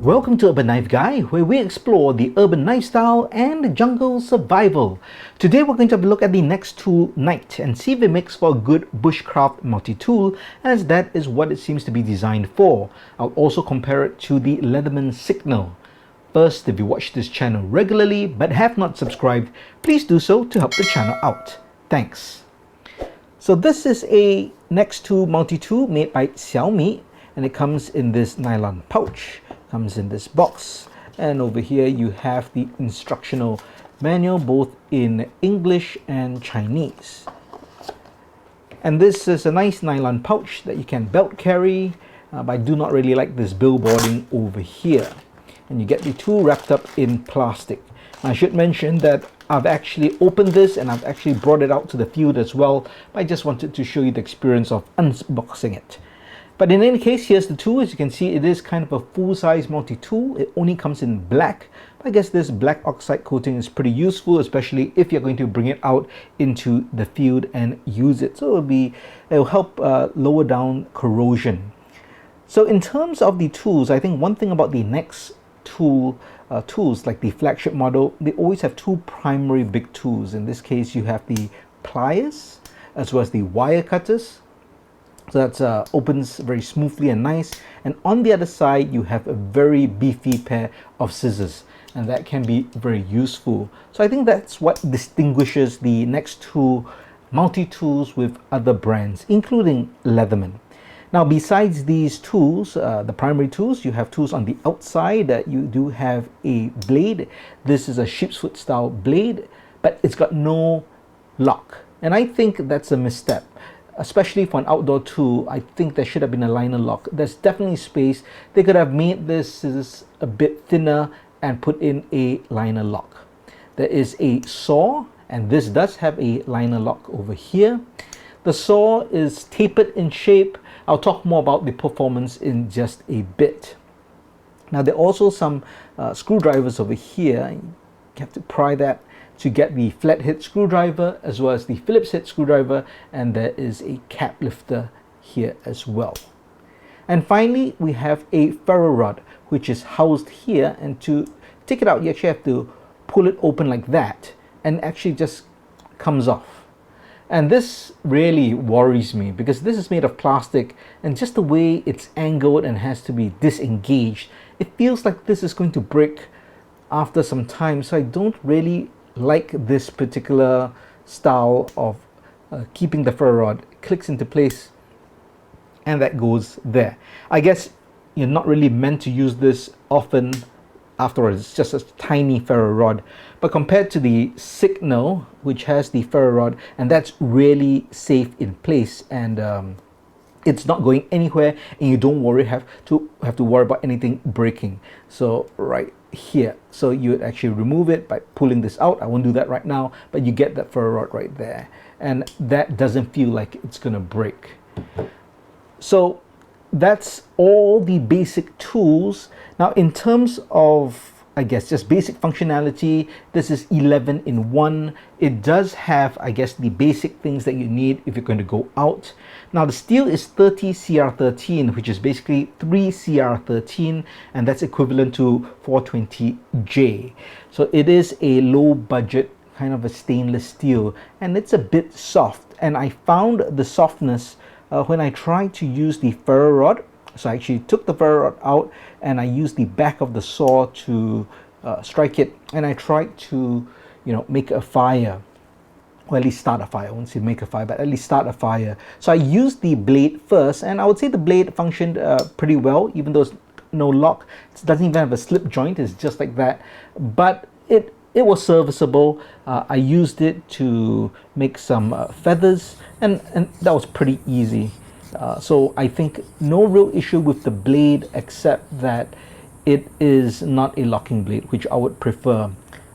Welcome to Urban Knife Guy, where we explore the urban knife style and jungle survival. Today we're going to have a look at the Nextool Knight and see if it makes for a good bushcraft multi-tool, as that is what it seems to be designed for. I'll also compare it to the Leatherman Signal. First, if you watch this channel regularly but have not subscribed, please do so to help the channel out. Thanks. So this is a Nextool multi-tool made by Xiaomi, and it comes in this nylon pouch. Comes in this box, and over here you have the instructional manual both in English and Chinese. And this is a nice nylon pouch that you can belt carry, but I do not really like this billboarding over here. And you get the tool wrapped up in plastic. I should mention that I've actually opened this and I've actually brought it out to the field as well. I just wanted to show you the experience of unboxing it. But in any case, here's the tool. As you can see, it is kind of a full-size multi-tool. It only comes in black. I guess this black oxide coating is pretty useful, especially if you're going to bring it out into the field and use it. So it'll help lower down corrosion. So in terms of the tools, I think one thing about the Nextool tools, like the flagship model, they always have two primary big tools. In this case, you have the pliers as well as the wire cutters. So that opens very smoothly and nice. And on the other side, you have a very beefy pair of scissors, and that can be very useful. So I think that's what distinguishes the Nextool multi-tools with other brands, including Leatherman. Now, besides these tools, the primary tools, you have tools on the outside. You do have a blade. This is a sheep's foot style blade, but it's got no lock. And I think that's a misstep. Especially for an outdoor tool, I think there should have been a liner lock. There's definitely space. They could have made this scissors a bit thinner and put in a liner lock. There is a saw, and this does have a liner lock over here. The saw is tapered in shape. I'll talk more about the performance in just a bit. Now, there are also some screwdrivers over here. You have to pry that to get the flathead screwdriver as well as the Phillips head screwdriver, and there is a cap lifter here as well. And finally, we have a ferro rod which is housed here, and to take it out you actually have to pull it open like that, and actually just comes off. And this really worries me because this is made of plastic, and just the way it's angled and has to be disengaged, it feels like this is going to break after some time. So I don't really like this particular style of keeping the ferro rod. It clicks into place and that goes there. I guess you're not really meant to use this often afterwards. It's just a tiny ferro rod, but compared to the Signal, which has the ferro rod, and that's really safe in place, and it's not going anywhere, and you don't have to worry about anything breaking. So right here, so you would actually remove it by pulling this out. I won't do that right now, but you get that ferro rod right there, and that doesn't feel like it's gonna break. So that's all the basic tools. Now, in terms of, I guess, just basic functionality, this is 11 in 1. It does have, I guess, the basic things that you need if you're going to go out. Now, the steel is 30 CR13, which is basically 3 CR13, and that's equivalent to 420J. So it is a low budget kind of a stainless steel, and it's a bit soft. And I found the softness when I tried to use the ferro rod. So I actually took the ferro rod out and I used the back of the saw to strike it, and I tried to, make a fire, or at least start a fire. I won't say make a fire, but at least start a fire. So I used the blade first, and I would say the blade functioned pretty well, even though it's no lock. It doesn't even have a slip joint. It's just like that, but it was serviceable. I used it to make some feathers, and that was pretty easy. So I think no real issue with the blade, except that it is not a locking blade, which I would prefer.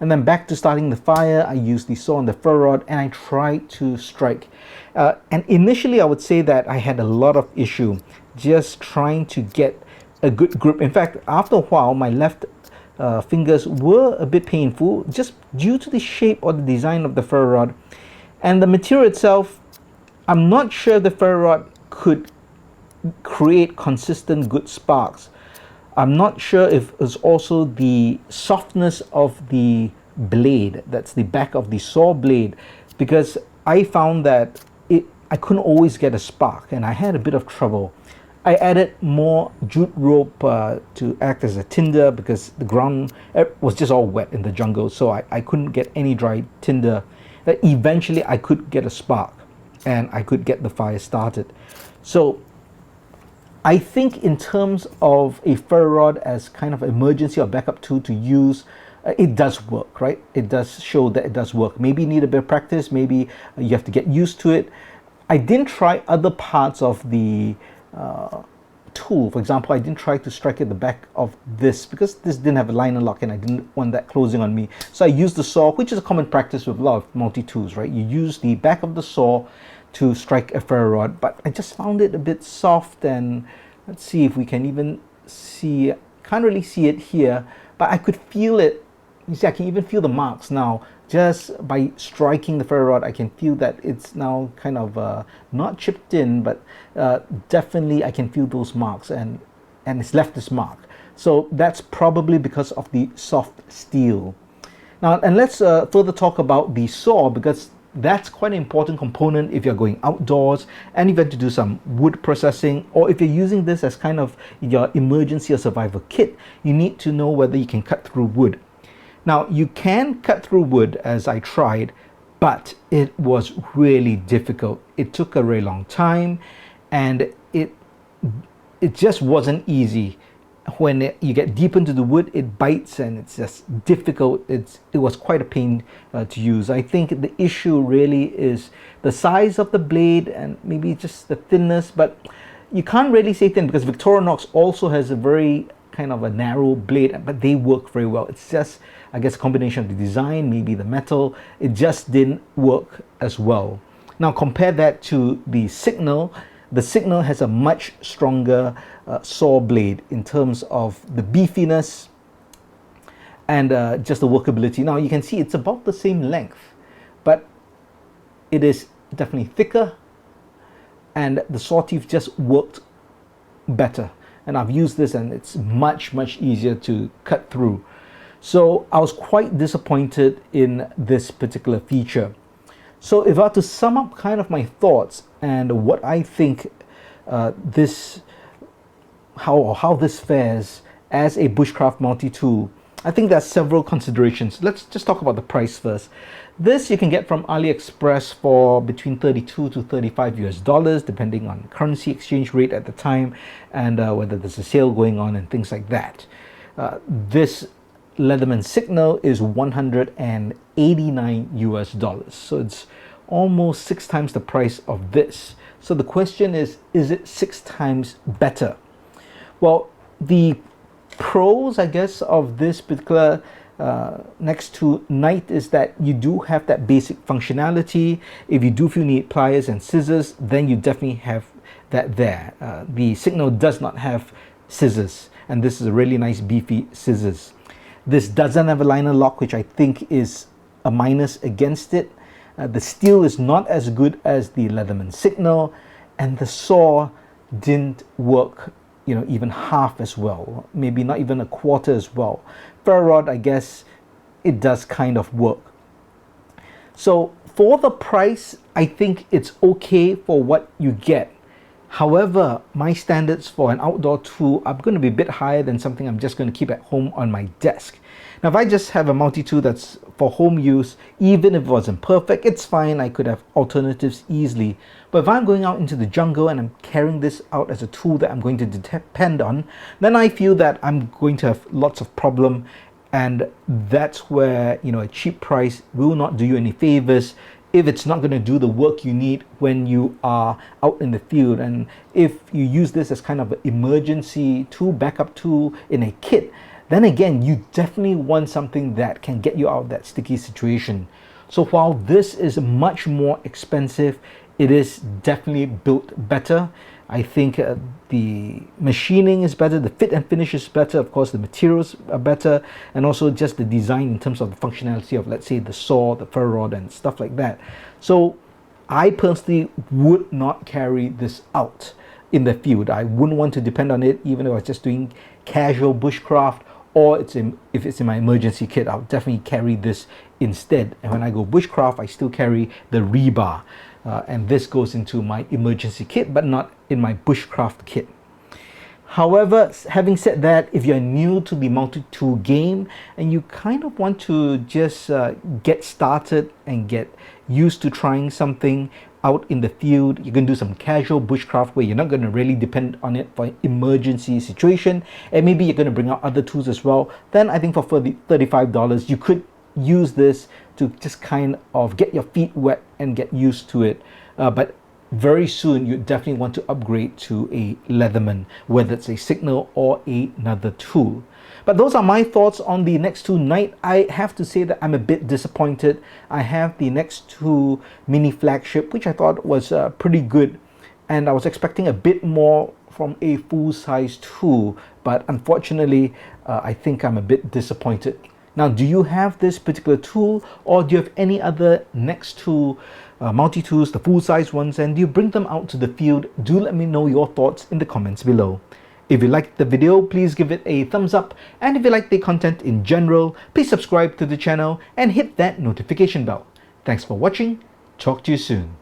And then back to starting the fire, I used the saw and the ferro rod, and I tried to strike. And initially I would say that I had a lot of issue just trying to get a good grip. In fact, after a while, my left fingers were a bit painful just due to the shape or the design of the ferro rod. And the material itself, I'm not sure the ferro rod could create consistent good sparks. I'm not sure if it's also the softness of the blade, that's the back of the saw blade, because I found that I couldn't always get a spark and I had a bit of trouble. I added more jute rope to act as a tinder because the ground was just all wet in the jungle, so I couldn't get any dry tinder. Eventually I could get a spark and I could get the fire started. So I think in terms of a ferro rod as kind of emergency or backup tool to use, it does work, right? It does show that it does work. Maybe you need a bit of practice, maybe you have to get used to it. I didn't try other parts of the tool. For example, I didn't try to strike at the back of this because this didn't have a liner lock and I didn't want that closing on me. So I used the saw, which is a common practice with a lot of multi-tools, right? You use the back of the saw to strike a ferro rod, but I just found it a bit soft. And let's see if we can even see, can't really see it here, but I could feel it. You see, I can even feel the marks now. Just by striking the ferro rod, I can feel that it's now kind of not chipped in, but definitely I can feel those marks, and it's left this mark. So that's probably because of the soft steel. Now, and let's further talk about the saw, because that's quite an important component if you're going outdoors and if you have to do some wood processing, or if you're using this as kind of your emergency or survival kit. You need to know whether you can cut through wood. Now, you can cut through wood, as I tried, but it was really difficult. It took a very long time, and it just wasn't easy. When you get deep into the wood, it bites and it's just difficult. It was quite a pain to use. I think the issue really is the size of the blade and maybe just the thinness, but you can't really say thin because Victorinox also has a very kind of a narrow blade, but they work very well. It's just, I guess, a combination of the design, maybe the metal. It just didn't work as well. Now compare that to the Signal. The Signal has a much stronger saw blade in terms of the beefiness and just the workability. Now you can see it's about the same length, but it is definitely thicker, and the saw teeth just worked better. And I've used this and it's much easier to cut through. So I was quite disappointed in this particular feature. So if I were to sum up kind of my thoughts and what I think how this fares as a bushcraft multi-tool, I think there's several considerations. Let's just talk about the price first. This you can get from AliExpress for between 32 to 35 US dollars, depending on currency exchange rate at the time and whether there's a sale going on and things like that. This Leatherman Signal is 189 US dollars. So it's almost 6 times the price of this. So the question is it 6 times better? Well, the pros, I guess, of this particular Nextool Knight is that you do have that basic functionality. If you do feel you need pliers and scissors, then you definitely have that there. The Signal does not have scissors, and this is a really nice beefy scissors. This doesn't have a liner lock, which I think is a minus against it. The steel is not as good as the Leatherman Signal, and the saw didn't work, you know, even half as well, maybe not even a quarter as well. Ferro Rod, I guess it does kind of work. So for the price, I think it's okay for what you get. However, my standards for an outdoor tool are going to be a bit higher than something I'm just going to keep at home on my desk. Now, if I just have a multi-tool that's for home use, even if it wasn't perfect, it's fine. I could have alternatives easily. But if I'm going out into the jungle and I'm carrying this out as a tool that I'm going to depend on, then I feel that I'm going to have lots of problem, and that's where, you know, a cheap price will not do you any favors if it's not going to do the work you need when you are out in the field. And if you use this as kind of an emergency tool, backup tool in a kit, then again, you definitely want something that can get you out of that sticky situation. So while this is much more expensive, it is definitely built better. I think the machining is better, the fit and finish is better, of course the materials are better, and also just the design in terms of the functionality of, let's say, the saw, the ferro rod and stuff like that. So I personally would not carry this out. in the field. I wouldn't want to depend on it even if I was just doing casual bushcraft, or if it's in my emergency kit, I'll definitely carry this instead. And when I go bushcraft, I still carry the rebar. And this goes into my emergency kit, but not in my bushcraft kit. However, having said that, if you're new to the multi-tool game and you kind of want to just get started and get used to trying something out in the field, you can do some casual bushcraft where you're not going to really depend on it for an emergency situation, and maybe you're going to bring out other tools as well, then I think for $35 you could use this to just kind of get your feet wet and get used to it. But very soon you definitely want to upgrade to a Leatherman, whether it's a Signal or another tool. But those are my thoughts on the Nextool Knight. I have to say that I'm a bit disappointed. I have the Nextool mini flagship, which I thought was pretty good, and I was expecting a bit more from a full-size tool, but unfortunately I think I'm a bit disappointed. Now, do you have this particular tool, or do you have any other Nextool multi-tools, the full-size ones, and do you bring them out to the field? Do let me know your thoughts in the comments below. If you liked the video, please give it a thumbs up, and if you like the content in general, please subscribe to the channel and hit that notification bell. Thanks for watching. Talk to you soon.